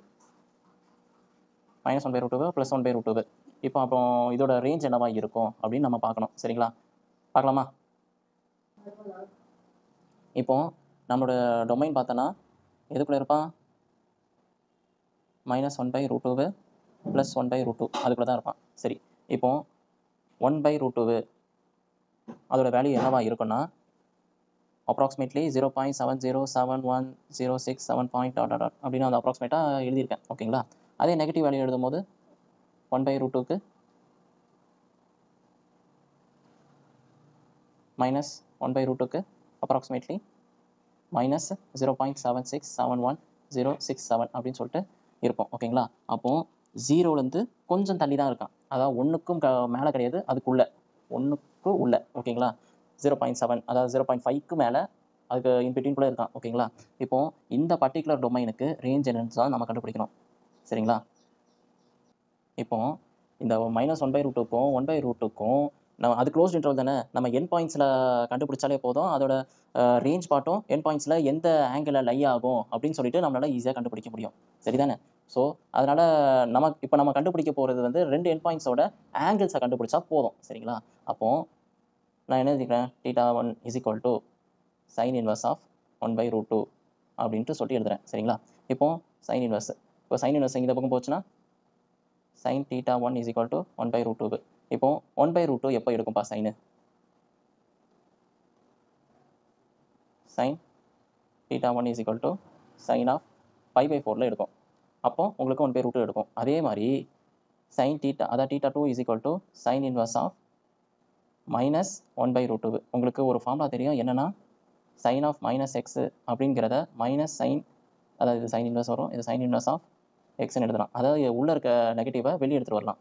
-1/√2 +1/√2. இப்போ அப்போ இதோட ரேஞ்ச் என்னவா இருக்கும் அப்படின்னு நம்ம பார்க்கணும். சரிங்களா? பார்க்கலாமா? இப்போ நம்மளோட டொமைன் பார்த்தோன்னா எதுக்குள்ளே இருப்பான்? -1/√2 +1/√2 அதுக்குள்ளே தான் இருப்பான். சரி, இப்போ 1/√2 அதோட வேல்யூ என்னவா இருக்குன்னா அப்ராக்சிமேட்லி 0.707106 அப்படின்னு அந்த அப்ராக்சிமேட்டாக எழுதியிருக்கேன். ஓகேங்களா? அதே நெகட்டிவ் வேல்யூ எழுதும் போது 1/√2க்கு -1/√2க்கு அப்ராக்சிமேட்லி -0.767106 அப்படின்னு சொல்லிட்டு இருப்போம். ஓகேங்களா? அப்போது 0லேருந்து கொஞ்சம் தள்ளி தான் இருக்கான். அதாவது 1க்கும் மேலே கிடையாது, அதுக்குள்ளே 1க்கு உள்ள. ஓகேங்களா? 0.7 அதாவது 0.5க்கு மேலே அதுக்கு இன்பிட்வீன்குள்ளே இருக்கான். ஓகேங்களா? இப்போது இந்த பர்டிகுலர் டொமைனுக்கு ரேஞ்ச் என்னன்னு தான் நம்ம கண்டுபிடிக்கணும். சரிங்களா? இப்போது இந்த -1/√2க்கும் 1/√2க்கும் நம்ம அது க்ளோஸ்ட் இன்டர்வல் தானே, நம்ம என் பாயிண்ட்ஸில் கண்டுபிடிச்சாலே போதும். அதோட ரேஞ்ச் பார்ட்டும் என் பாயிண்ட்ஸில் எந்த ஆங்கிளில் லை ஆகும் அப்படின்னு சொல்லிட்டு நம்மளால் ஈஸியாக கண்டுபிடிக்க முடியும். சரிதானே? ஸோ அதனால் இப்போ நம்ம கண்டுபிடிக்க போகிறது வந்து 2 என் பாயிண்ட்ஸோட ஆங்கிள்ஸை கண்டுபிடிச்சா போதும். சரிங்களா? அப்போது நான் என்ன எழுதிக்கிறேன்? θ1 = sin inverse of 1/√2 அப்படின்ட்டு சொல்லிட்டு எழுதுறேன். சரிங்களா? இப்போ sin inverse, இப்போ sin inverse இந்த பக்கம் போச்சுன்னா sin θ1 = 1/√2. இப்போ 1/√2 எப்போ எடுக்கும்பா சைனு? sin θ1 = sin of π/4ல் எடுக்கும். அப்போ உங்களுக்கு 1/√2 எடுக்கும். அதே மாதிரி sin θ அதாவது θ2 = sin inverse of -1/√2. உங்களுக்கு ஒரு ஃபார்முலா தெரியும், என்னன்னா sin of -x அப்படிங்கிறத sin, அதாவது இது sin inverse வரும், இது sin inverse of எக்ஸ்ன்னு எழுதலாம். அதாவது உள்ளே இருக்க நெகட்டிவை வெளியே எடுத்துகிட்டு வரலாம்.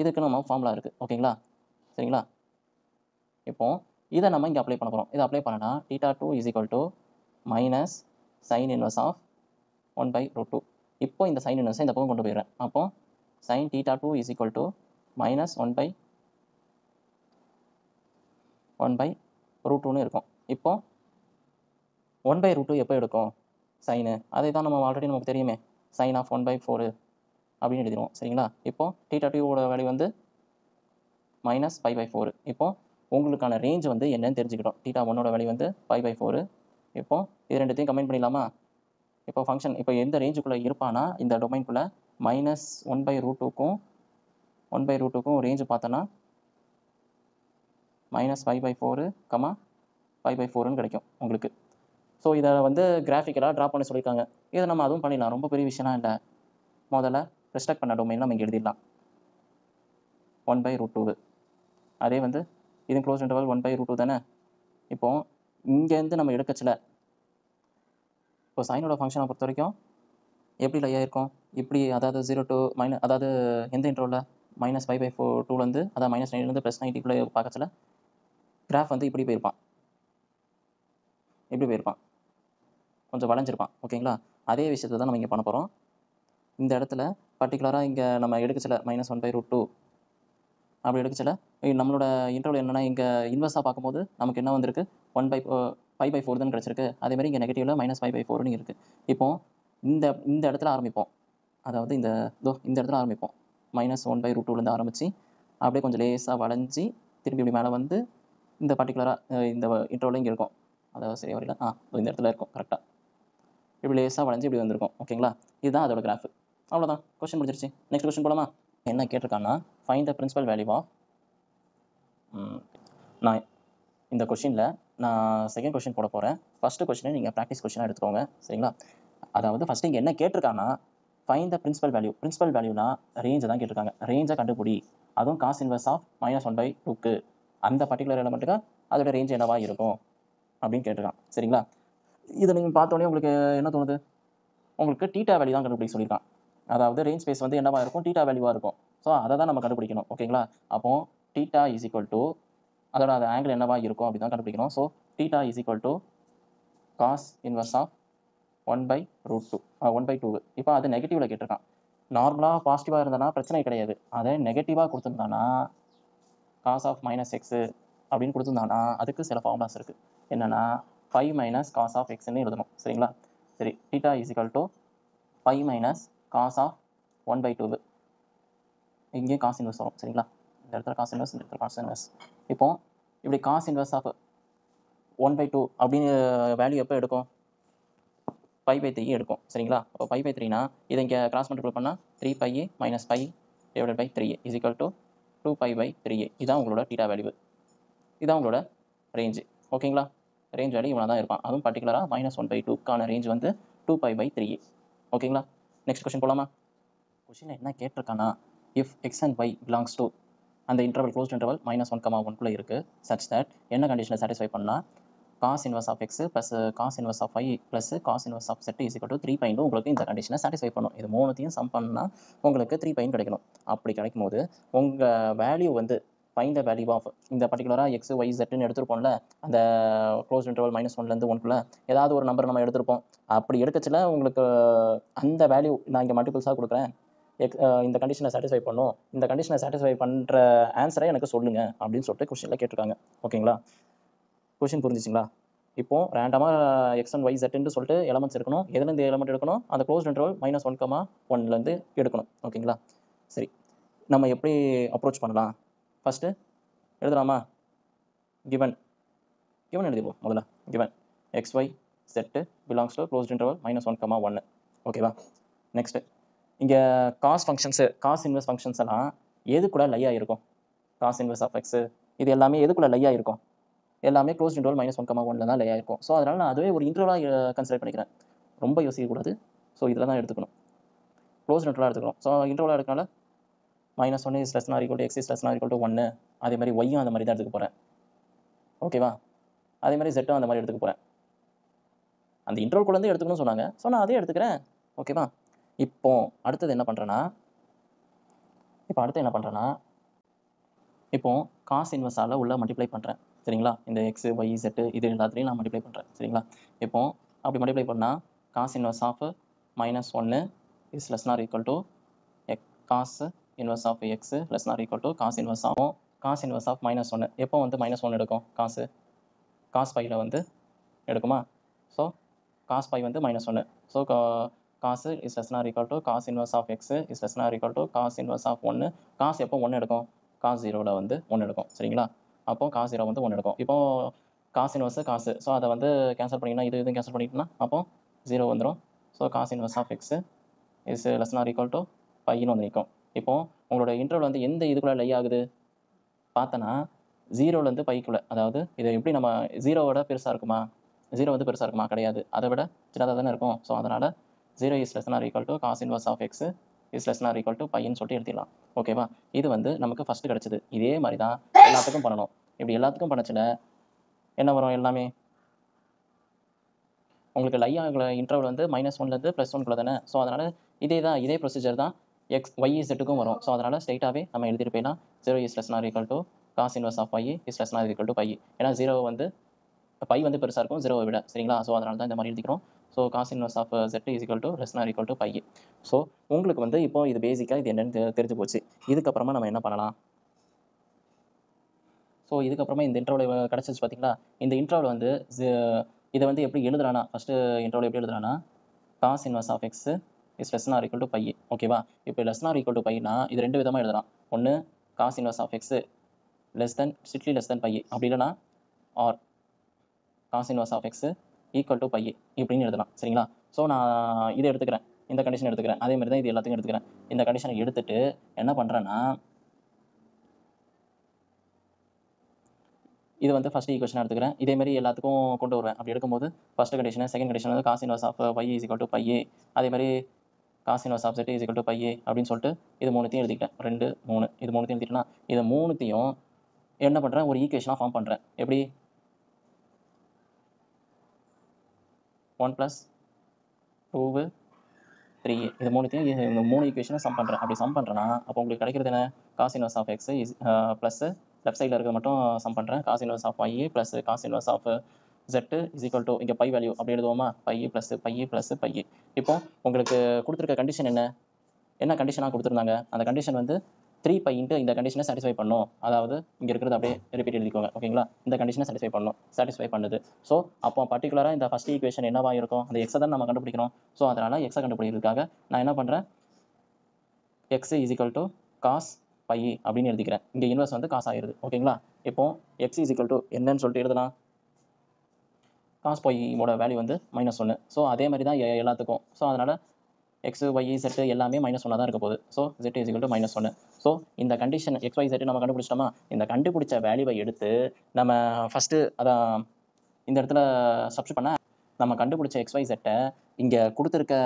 இதுக்கு நம்ம ஃபார்முலா இருக்குது. ஓகேங்களா? சரிங்களா? இப்போ இதை நம்ம இங்கே அப்ளை பண்ண போகிறோம். இதை அப்ளை பண்ணனா θ2 = மைனஸ் சைன் இன்வர்ஸ் ஆஃப் 1/√2. இப்போ இந்த சைன் இன்வர்ஸை இந்த பக்கம் கொண்டு போயிடுறேன். அப்போ சைன் θ2 = மைனஸ் 1/√2ன்னு இருக்கும். இப்போ 1/√2 எப்போ எடுக்கும் சைனு? அதை தான் நம்ம ஆல்ரெடி நமக்கு தெரியுமே, சைன் ஆஃப் 1/4 அப்படின்னு எழுதிடுவோம். சரிங்களா? இப்போ θ2வோட வேல்யூ வந்து மைனஸ் π/4. இப்போ உங்களுக்கான ரேஞ்ச் வந்து என்னன்னு தெரிஞ்சுக்கிட்டோம். θ1ஓட வேல்யூ வந்து π/4. இப்போ இது ரெண்டுத்தையும் கம்பைன் பண்ணிடலாமா? இப்போ ஃபங்க்ஷன் இப்போ எந்த ரேஞ்சுக்குள்ளே இருப்பானா இந்த டொமைனுக்குள்ளே மைனஸ் 1/√2க்கும் 1/√2க்கும் ரேஞ்சு பார்த்தோன்னா மைனஸ் π/4, π/4ன்னு கிடைக்கும் உங்களுக்கு. ஸோ இதை வந்து கிராஃபிக்கலாக ட்ரா பண்ண சொல்லியிருக்காங்க. இதை நம்ம அதுவும் பண்ணிடலாம். ரொம்ப பெரிய விஷயம்லாம் இல்லை. முதல்ல ரெஸ்ட்ரிக்ட் பண்ண டொமைன் நம்ம இங்கே எழுதிடலாம் 1/√2. அதே வந்து இது க்ளோஸ் இன்டர்வல் 1/√2 தானே. இப்போது இங்கேருந்து நம்ம எடுக்கச்சில இப்போ சைனோட ஃபங்க்ஷனை பொறுத்த வரைக்கும் எப்படி லை ஆயிருக்கும்? இப்படி, அதாவது 0 to மைனஸ், அதாவது எந்த இன்டர்வலில் மைனஸ் π/2லேருந்து அதாவது மைனஸ் 9லேருந்து ப்ளஸ் 90க்குள்ளே பார்க்கச்சில கிராஃப் வந்து இப்படி போயிருப்பான், இப்படி போயிருப்பான், கொஞ்சம் வளைஞ்சிருப்பான். ஓகேங்களா? அதே விஷயத்தை தான் நம்ம இங்கே பண்ண போகிறோம். இந்த இடத்துல பர்டிகுலராக இங்கே நம்ம எடுக்கச்சில மைனஸ் 1/√2 அப்படி எடுக்கச்சில நம்மளோட இன்டர்வல் என்னென்னா இங்கே இன்வெர்ஸாக பார்க்கும்போது நமக்கு என்ன வந்திருக்கு 1/π/4 தான் கிடச்சிருக்கு. அதேமாதிரி இங்கே நெகட்டிவில் மைனஸ் π/4ன்னு இருக்குது. இப்போது இந்த இடத்துல ஆரம்பிப்போம். அதாவது இந்த இடத்துல ஆரம்பிப்போம். மைனஸ் 1/√2லேருந்து ஆரம்பித்து அப்படியே கொஞ்சம் லேஸாக வளைஞ்சி திருப்பி இப்படி மேலே வந்து இந்த பர்டிகுலராக இந்த இன்டர்வல் இங்கே இருக்கும். அதாவது சரியா வரையில இந்த இடத்துல இருக்கும் கரெக்டாக. இப்படி லேஸாக வளைஞ்சி இப்படி வந்திருக்கும். ஓகேங்களா? இதுதான் அதோட கிராஃப். அவ்வளோதான், கொஸ்டின் முடிஞ்சிருச்சு. நெக்ஸ்ட் கொஸ்டின் போகலாமா? என்ன கேட்டிருக்காங்கன்னா find the principal value of, நான் இந்த கொஷினில் நான் செகண்ட் கொஷின் போட போகிறேன். ஃபஸ்ட்டு கொஷினை நீங்கள் ப்ராக்டிஸ் கொஷினாக எடுத்துக்கோங்க. சரிங்களா? அதாவது ஃபஸ்ட்டு இங்கே என்ன கேட்டிருக்காங்கன்னா find the principal value. Principal வேல்யூனா ரேஞ்சை தான் கேட்டிருக்காங்க. ரேஞ்சை கண்டுபிடி, அதுவும் காஸ் இன்வர்ஸ் ஆஃப் மைனஸ் 1/2க்கு அந்த பர்டிகுலர் எலமெண்ட்டுக்கு அதோட ரேஞ்ச் என்னவா இருக்கும் அப்படின்னு கேட்டிருக்கான். சரிங்களா? இதை நீங்கள் பார்த்தோன்னே உங்களுக்கு என்ன தோணுது? உங்களுக்கு தீட்டா வேல்யூ தான் கண்டுபிடிக்க சொல்லியிருக்கான். அதாவது ரேஞ்ச் ஸ்பேஸ் வந்து என்னவா இருக்கும்? தீட்டா வேல்யூவாக இருக்கும். ஸோ அதை தான் நம்ம கண்டுபிடிக்கணும். ஓகேங்களா? அப்போ தீட்டா = அதோட அது ஆங்கிள் என்னவா இருக்கும் அப்படி தான் கண்டுபிடிக்கணும். So theta = cos inverse of 1/2. இப்போ அது நெகட்டிவில் கேட்டிருக்கான். நார்மலாக பாசிட்டிவாக இருந்தனா பிரச்சனை கிடையாது. அதை நெகட்டிவாக கொடுத்துருந்தானா காஸ் ஆஃப் மைனஸ் எக்ஸு அப்படின்னு கொடுத்துருந்தானா அதுக்கு சில ஃபார்முலாஸ் இருக்குது. என்னென்னா π மைனஸ் காஸ் ஆஃப் எக்ஸ்ன்னு எழுதணும். சரிங்களா? சரி, தீட்டா = π மைனஸ் காஸ் ஆஃப் 1/2. இங்கேயும் காஸ் இன்வர்ஸ் வரும். சரிங்களா? இந்த இடத்துல காஸ் இன்வர்ஸ், இந்த இடத்துல காஸ் இன்வர்ஸ். இப்போ இப்படி காஸ் இன்வர்ஸ் ஆஃப் 1/2 அப்படின்னு வேல்யூ எப்போ எடுக்கும்? π/3 எடுக்கும். சரிங்களா? அப்போ π/3னா இதை இங்கே கிராஸ் மல்டிப்ளை பண்ணால் 3π மைனஸ் π / 3a = 2π/3a. இதான் உங்களோட தீட்டா வேல்யூ. இதான் உங்களோட ரேஞ்சு. ஓகேங்களா? ரேஞ்ச் வேல்யூ இவனாக தான் இருப்பான். அதுவும் பர்டிகுலராக மைனஸ் 1/2க்கான ரேஞ்ச் வந்து 2π/3a. ஓகேங்களா? நெக்ஸ்ட் கொஸ்டின் போகலாமா? கொஸ்டின் என்ன கேட்டிருக்கானா if x and y belongs to அந்த இன்டர்வல் க்ளோஸ்ட் இன்டர்வல் -1,1 இருக்குது சச் தட் என்ன கண்டிஷனை சாட்டிஸ்ஃபை பண்ணால் cos inverse of X plus cos inverse of y plus cos inverse of z = 3π உங்களுக்கு இந்த கண்டிஷனை சாட்டிஸ்ஃபை பண்ணும். இது மூணுத்தையும் சம் பண்ணால் உங்களுக்கு 3π கிடைக்கணும். அப்படி கிடைக்கும் போது உங்கள் வேல்யூ வந்து ஃபைண்ட் த வேல்யூ ஆஃப் இந்த பர்டிகுலராக எக்ஸ் ஒய் செட்டுன்னு எடுத்துருப்போம்ல, அந்த க்ளோஸ் இன்டர்வல் -1லேருந்து 1க்குள்ளே ஏதாவது ஒரு நம்பர் நம்ம எடுத்திருப்போம். அப்படி எடுக்கச்சில உங்களுக்கு அந்த வேல்யூ நான் இங்கே மல்டிபிள்ஸாக கொடுக்குறேன், இந்த கண்டிஷனை சாட்டிஸ்ஃபை பண்ணும், இந்த கண்டிஷனை சாட்டிஸ்ஃபை பண்ணுற ஆன்சரை எனக்கு சொல்லுங்கள் அப்படின்னு சொல்லிட்டு கொஸ்டினில் கேட்டிருக்காங்க. ஓகேங்களா? கொஸ்டின் புரிஞ்சிச்சிங்களா? இப்போ ரேண்டமாக எக்ஸ் அண்ட் ஒய் செட்டுன்னு சொல்லிட்டு எலமெண்ட்ஸ் எடுக்கணும். எதுலேருந்து எலமெண்ட் எடுக்கணும்? அந்த க்ளோஸ் இன்டர்வல் -1,1லேருந்து எடுக்கணும். ஓகேங்களா? சரி, நம்ம எப்படி அப்ரோச் பண்ணலாம்? ஃபஸ்ட்டு எழுதலாமா? கிவன் எழுதிடுவோம். முதல்ல given X Y Z belongs to closed interval -1,1. ஓகேவா? நெக்ஸ்ட்டு இங்கே cos functions, cos inverse functions எல்லாம் எதுக்குள்ளே லையாக இருக்கும்? காஸ் இன்வெர்ஸ் ஆஃப் எக்ஸு இது எல்லாமே எதுக்குள்ளே லையாக இருக்கும்? எல்லாமே க்ளோஸ் இன்டர்வல் -1,1 தான் லையாக இருக்கும். ஸோ அதனால் நான் அதுவே ஒரு இன்டர்வலாக கன்சிடர் பண்ணிக்கிறேன். ரொம்ப யோசிக்கக்கூடாது. ஸோ இதில் தான் எடுத்துக்கணும், க்ளோஸ் இன்டர்வலாக எடுத்துக்கணும். ஸோ இன்டர்வலாக எடுக்கனால -1 is less than or equal to x is less than or equal to 1. அதே மாதிரி ஒய்யும் அந்த மாதிரி தான் எடுத்துக்க போகிறேன். ஓகேவா? அதே மாதிரி செட்டும் அந்த மாதிரி எடுத்துக்க போகிறேன். அந்த இன்டர்வல்குள்ளேருந்து எடுத்துக்கணும்னு சொன்னாங்க. ஸோ நான் அதே எடுத்துக்கிறேன். ஓகேவா? இப்போ அடுத்தது என்ன பண்ணுறேன்னா இப்போ காஸ் இன்வெர்ஸால் உள்ள மல்டிப்ளை பண்ணுறேன் சரிங்களா. இந்த எக்ஸு ஒய் செட்டு இது எல்லாத்துலேயும் நான் மல்டிப்ளை பண்ணுறேன் சரிங்களா. இப்போ அப்படி மல்டிப்ளை பண்ணால் cos inverse of -1 is less நார் equal to cos inverse of X less நார் ஈக்குவல் டு காஸ் இன்வெர்ஸ் ஆகும். காஸ் இன்வெர்ஸ் ஆஃப் -1 எப்போ வந்து -1 எடுக்கும் காஸ் பையில் வந்து எடுக்குமா. ஸோ காஸ் பை வந்து -1. ஸோ காசு இஸ் லெஸ் நார் equal to cos inverse of X is less நார் equal to cos inverse of 1. Cos எப்போ 1 எடுக்கும் காஸ் 0ல வந்து 1 எடுக்கும் சரிங்களா. அப்போ காஸ் 0 வந்து 1 எடுக்கும். இப்போ காஸ் இன்வெர்ஸ் காசு, ஸோ அதை வந்து கேன்சல் பண்ணிங்கன்னா இது கேன்சல் பண்ணிட்டோம்னா அப்போ 0 வந்துடும். So cos inverse of X is less நார் ஈக்குவல் டு பையன்னு வந்து நிற்கும். இப்போ உங்களோட இன்டர்வல் வந்து எந்த இதுக்குள்ளே லை ஆகுது பார்த்தோன்னா 0லேருந்து பைக்குள்ளே. அதாவது இதை எப்படி நம்ம 0வோட பெருசாக இருக்குமா, 0 வந்து பெருசாக இருக்குமா கிடையாது, அதை விட சின்னதாக தானே இருக்கும். ஸோ அதனால் 0 இஸ் லெஸ் நார் equal to cos inverse of X is less நார் ஈக்குவல் டு பையன்னு சொல்லிட்டு எழுதிடலாம். ஓகேவா. இது வந்து நமக்கு ஃபஸ்ட்டு கிடச்சிது. இதே மாதிரி தான் எல்லாத்துக்கும் பண்ணணும். இப்படி எல்லாத்துக்கும் பண்ணச்சில் என்ன வரும், எல்லாமே உங்களுக்கு லை ஆகல இன்டர்வல் வந்து -1லேருந்து +1 தானே. ஸோ அதனால் இதே ப்ரொசீஜர் தான் எக்ஸ் ஒய் செட்டுக்கும் வரும். ஸோ அதனால் ஸ்ட்ரைட்டாகவே நம்ம எழுதிட்டு போயிடலாம் 0 இஸ் லெஸ் நார் equal to cos inverse of pi is less நார் ஈக்குவல் டு பை. ஏன்னா 0 வந்து பை வந்து பெருசாக இருக்கும் 0வை விட சரிங்களா. ஸோ அதனால தான் இந்த மாதிரி எழுதிக்கிறோம். So cos inverse of z is equal to less நார் ஈக்குவல் டு பை. ஸோ உங்களுக்கு வந்து இப்போ இது பேசிக்காக இது என்னென்னு தெரிஞ்சு போச்சு. இதுக்கப்புறமா நம்ம என்ன பண்ணலாம். ஸோ இதுக்கப்புறமா இந்த இன்டர்வல் கிடச்சிச்சு பார்த்தீங்களா. இந்த இன்டர்வல் வந்து இதை வந்து எப்படி எழுதுறானா, ஃபஸ்ட்டு இன்டர்வல் எப்படி எழுதுறானா cos inverse of X is less நார் ஈக்குவல் டு பை. ஓகேவா. இப்போ லெஸ் நார் ஈக்குவல் டு பைனா இது ரெண்டு விதமாக எழுதலாம். ஒன்று cos inverse of X strictly less than pi, அப்படி இல்லைனா or cos inverse of X equal to pi இப்படின்னு எழுதலாம் சரிங்களா. ஸோ நான் இதை எடுத்துக்கிறேன், இந்த கண்டிஷன் எடுத்துக்கிறேன். அதே மாதிரி தான் இது எல்லாத்தையும் எடுத்துக்கிறேன். இந்த கண்டிஷனை எடுத்துட்டு என்ன பண்ணுறேன்னா இது வந்து ஃபஸ்ட் ஈக்குவேஷனாக எடுத்துக்கிறேன். இதேமாதிரி எல்லாத்துக்கும் கொண்டு வருவேன். அப்படி எடுக்கும்போது ஃபஸ்ட்டு கண்டிஷன், செகண்ட் கண்டிஷன் வந்து cos inverse of y is equal to pi, அதே மாதிரி cos inverse of z is equal to pi அப்படின்னு சொல்லிட்டு இது மூணுத்தையும் எழுதிக்கிட்டேன். 2 3 இது மூணுத்தையும் எழுதிட்டேன்னா இது மூணுத்தையும் என்ன பண்ணுறேன், ஒரு ஈக்குவேஷனாக ஃபார்ம் பண்ணுறேன். எப்படி 1 + 2 3 இது மூணுத்தையும் இந்த 3 ஈக்குவேஷனை சம் பண்ணுறேன். அப்படி சம் பண்ணுறேன்னா அப்போ உங்களுக்கு கிடைக்கிறது என்ன, cos inverse of X is plus left சைடில் இருக்கிறது மட்டும் சம் பண்ணுறேன். Cos inverse of y plus cos inverse of z is equal to இங்கே பை வேல்யூ அப்படி எழுதுவோமா, பை ப்ளஸ் பை. இப்போ உங்களுக்கு கொடுத்துருக்க கண்டிஷன் என்ன கண்டிஷனாக கொடுத்துருந்தாங்க, அந்த கண்டிஷன் வந்து 3π இந்த கண்டிஷனை சாட்டிஸ்ஃபை பண்ணும். அதாவது இங்கே இருக்கிறது அப்படியே ரிப்பீட் எழுதிக்கோங்க ஓகேங்களா. இந்த கண்டிஷனை சாட்டிஸ்ஃபை பண்ணுது. ஸோ அப்போ பர்டிகுலராக இந்த ஃபஸ்ட் ஈக்குவேஷன் என்னவா இருக்கும், அந்த எக்ஸை தான் நம்ம கண்டுபிடிக்கணும். ஸோ அதனால் எக்ஸை கண்டுபிடிக்கிறதுக்காக நான் என்ன பண்ணுறேன், X is equal to cos pi அப்படின்னு எழுதிக்கிறேன். இங்கே இன்வெர்ஸ் வந்து காஸ் ஆகிடுது ஓகேங்களா. இப்போ எக்ஸ் இஸ் ஈக்குவல் டு என்னன்னு சொல்லிட்டு எழுதலாம், காஸ் பையோட வேல்யூ வந்து -1. ஸோ அதே மாதிரி தான் எல்லாத்துக்கும். ஸோ அதனால் எக்ஸ் ஒய் செட்டு எல்லாமே -1 தான் இருக்க போகுது. So z is equal to -1. So இந்த கண்டிஷன் எக்ஸ் ஒய் செட்டு நம்ம கண்டுபிடிச்சிட்டோமா. இந்த கண்டுபிடிச்ச வேல்யூவை எடுத்து நம்ம ஃபஸ்ட்டு அதான் இந்த இடத்துல சப்ஸ்டிட் பண்ண நம்ம கண்டுபிடிச்ச எக்ஸ் ஒய் செட்டை இங்கே கொடுத்துருக்க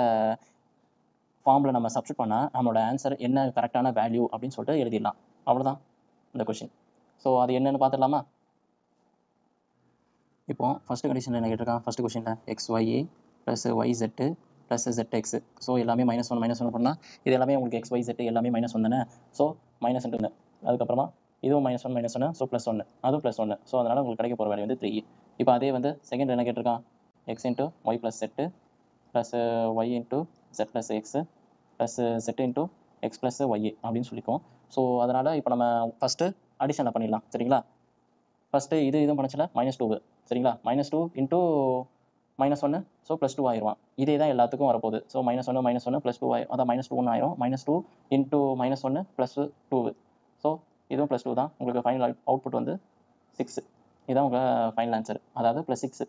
ஃபார்மில் நம்ம சப்ஸ்டிட் பண்ணால் நம்மளோட ஆன்சர் என்ன கரெக்டான வேல்யூ அப்படின்னு சொல்லிட்டு எழுதிடலாம். அவ்வளோதான் இந்த கொஷின். ஸோ அது என்னென்னு பார்த்துடலாமா. இப்போ ஃபஸ்ட்டு கண்டிஷன் என்ன கேட்டிருக்கான், ஃபஸ்ட்டு கொஷினில் X Y plus Y Z plus ZX. So எல்லாமே -1 பண்ணால் இது எல்லாமே உங்களுக்கு எக்ஸ் ஒய் செட்டு எல்லாமே -1 தானே. ஸோ -1 அதுக்கப்புறமா இதுவும் -1 ஸோ +1 அதுவும் +1. ஸோ அதனால் உங்களுக்கு கிடைக்க போகிற வேல்யூ வந்து 3. இப்போ அதே வந்து செகண்ட் என்ன கேட்டிருக்கான், X into Y plus Z plus Y into Z plus X plus Z into X plus Y அப்படின்னு சொல்லிக்கும். ஸோ அதனால் இப்போ நம்ம ஃபஸ்ட்டு அடிஷனை பண்ணிடலாம் சரிங்களா. ஃபஸ்ட்டு இதுவும் பண்ணச்சில் -2 சரிங்களா. -2 இன்ட்டு -1 ஸோ +2 ஆயிடுவான். இதே தான் எல்லாத்துக்கும் வரப்போகுது. ஸோ -1 +2 ஆயிரும், அதான் -2 ஆயிரும். -2 இன்ட்டு -1 +2. ஸோ இதுவும் +2 தான். உங்களுக்கு ஃபைனல் அவுட்புட் வந்து 6. இதுதான் உங்கள் ஃபைனல் ஆன்சர், அதாவது +6.